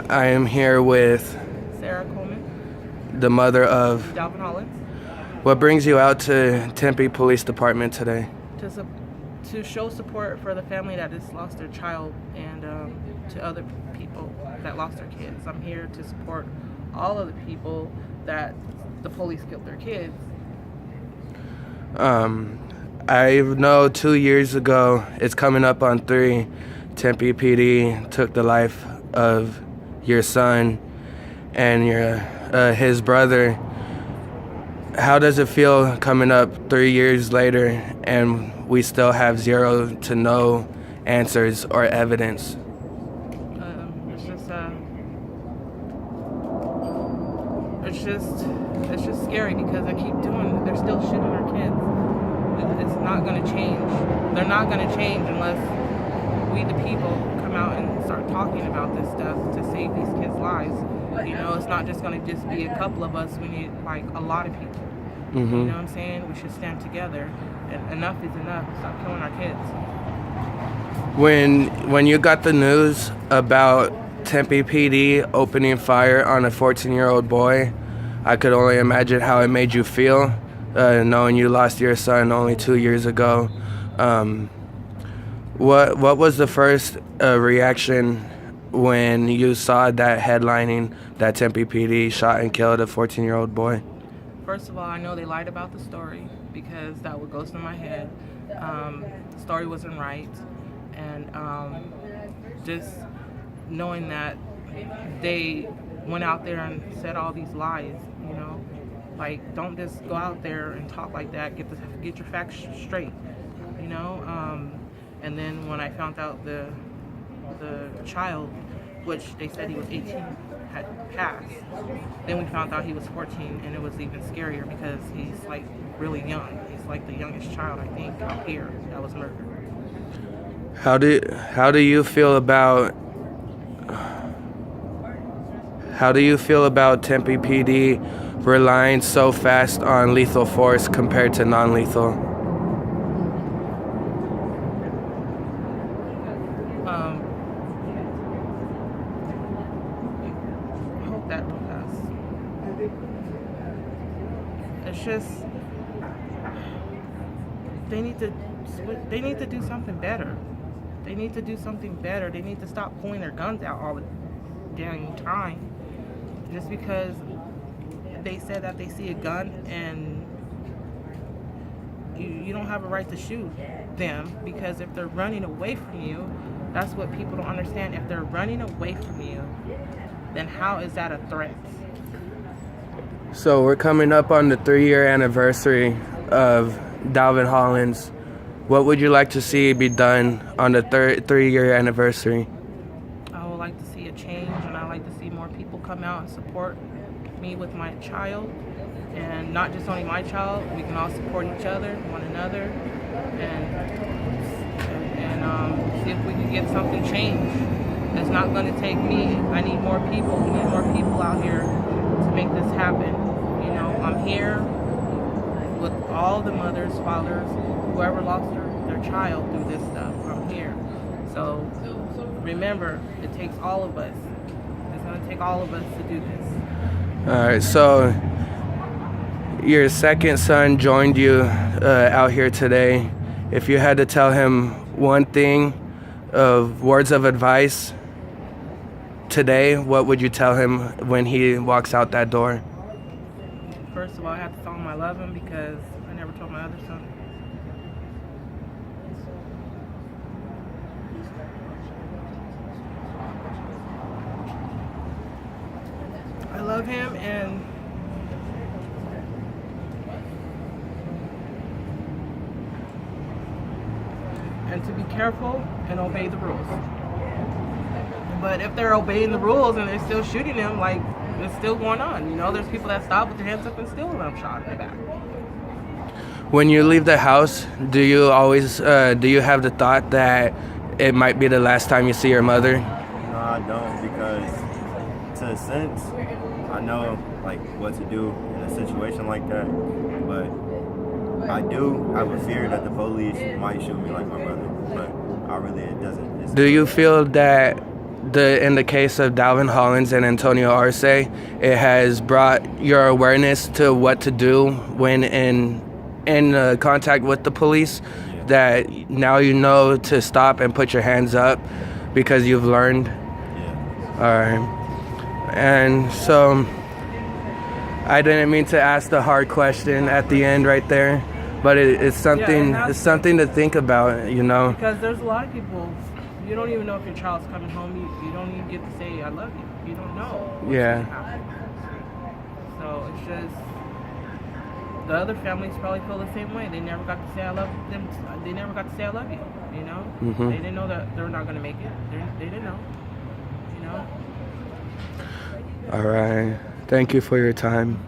I am here with Sarah Coleman, the mother of. Dalvin Hollins, What brings you out to Tempe Police Department today? to show support for the family that has lost their child and to other people that lost their kids. I'm here to support all of the people that the police killed their kids. I know 2 years ago, it's coming up on 3, Tempe PD took the life of your son and his brother. How does it feel coming up 3 years later and we still have zero to no answers or evidence? It's just scary because they're still shooting our kids. It's not going to change. They're not going to change unless we, the people, come out and start talking about this stuff to save these kids' lives. You know, it's not just going to just be a couple of us. We need, like, a lot of people. You know what I'm saying? We should stand together. And enough is enough. Stop killing our kids. When you got the news about Tempe PD opening fire on a 14-year-old boy, I could only imagine how it made you feel, knowing you lost your son only 2 years ago. What was the first reaction when you saw that headlining that Tempe PD shot and killed a 14-year-old boy? First of all, I know they lied about the story because that what goes through my head. The story wasn't right, and just knowing that they went out there and said all these lies, you know, like, don't just go out there and talk like that. Get your facts straight, you know. And then when I found out the child, which they said he was 18, had passed, then we found out he was 14, and it was even scarier because he's like really young. He's like the youngest child, I think, out here that was murdered. How do you feel about Tempe PD relying so fast on lethal force compared to non-lethal? I hope that don't pass. It's just they need to do something better. They need to do something better. They need to stop pulling their guns out all the damn time. Just because they said that they see a gun and you don't have a right to shoot them, because if they're running away from you, that's what people don't understand. If they're running away from you, then how is that a threat? So we're coming up on the 3-year anniversary of Dalvin Hollins. What would you like to see be done on the 3-year anniversary? I would like to see a change, and I like to see more people come out and support me with my child, and not just only my child. We can all support each other, one another, and see if we can get something changed. It's not going to take me. I need more people. We need more people out here to make this happen. You know, I'm here with all the mothers, fathers, whoever lost their child through this stuff. I'm here. So remember, it takes all of us. It's going to take all of us to do this. All right, so your second son joined you out here today. If you had to tell him one thing of words of advice today, what would you tell him when he walks out that door? First of all, I have to tell him I love him because I never told my other son. I love him, and to be careful and obey the rules. But if they're obeying the rules and they're still shooting him, like, it's still going on. You know, there's people that stop with their hands up and still let them shot in the back. When you leave the house, do you always do you have the thought that it might be the last time you see your mother? No, I don't, because to a sense, I know like what to do in a situation like that, but I do have a fear that the police might shoot me like my brother, but it doesn't. Do you feel that in the case of Dalvin Hollins and Antonio Arce, it has brought your awareness to what to do when in contact with the police. Yeah. That now you know to stop and put your hands up because you've learned. Yeah. All right. And so I didn't mean to ask the hard question at the end right there, but it's something it's something to think about, you know. Because there's a lot of people, you don't even know if your child's coming home. You don't even get to say I love you. You don't know what's Yeah. gonna happen. So it's just the other families probably feel the same way. They never got to say I love them. They never got to say I love you. You know, Mhm. they didn't know that they're not gonna make it. They didn't know. You know. All right. Thank you for your time.